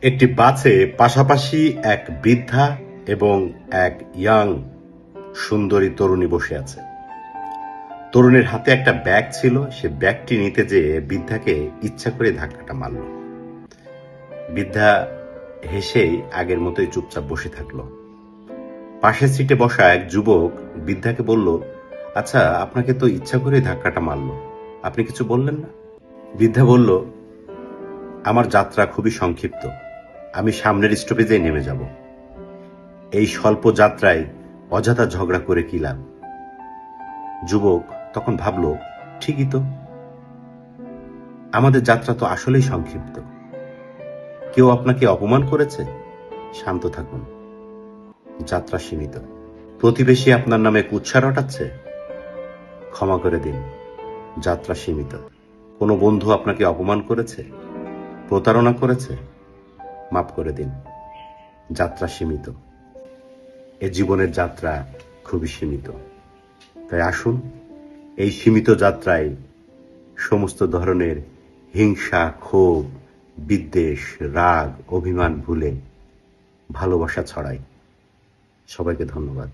একটি বাসে পাশাপাশি এক বৃদ্ধা এবং এক ইয়াং সুন্দরী তরুণী বসে আছে। তরুণীর হাতে একটা ব্যাগ ছিল, সে ব্যাগটি নিতে যেয়ে বৃদ্ধাকে ইচ্ছা করে ধাক্কাটা মারল। বৃদ্ধা হেসেই আগের মতোই চুপচাপ বসে থাকলো। পাশের সিটে বসা এক যুবক বৃদ্ধাকে বলল, আচ্ছা, আপনাকে তো ইচ্ছা করে ধাক্কাটা মারলো, আপনি কিছু বললেন না? বৃদ্ধা বলল, আমার যাত্রা খুবই সংক্ষিপ্ত, আমি সামনের স্টপেজেই নেমে যাব। এই স্বল্প যাত্রায় অযথা ঝগড়া করে কি লাভ? যুবক তখন ভাবল, ঠিকই তো, আমাদের যাত্রা তো আসলেই সংক্ষিপ্ত। কেউ আপনাকে অপমান করেছে? শান্ত থাকুন, যাত্রা সীমিত। প্রতিবেশী আপনার নামে কুৎসা রটাচ্ছে? ক্ষমা করে দিন, যাত্রা সীমিত। কোনো বন্ধু আপনাকে অপমান করেছে, প্রতারণা করেছে? মাফ করে দিন, যাত্রা সীমিত। এ জীবনের যাত্রা খুবই সীমিত। তাই আসুন, এই সীমিত যাত্রায় সমস্ত ধরনের হিংসা, ক্ষোভ, বিদ্বেষ, রাগ, অভিমান ভুলে ভালোবাসা ছড়াই। সবাইকে ধন্যবাদ।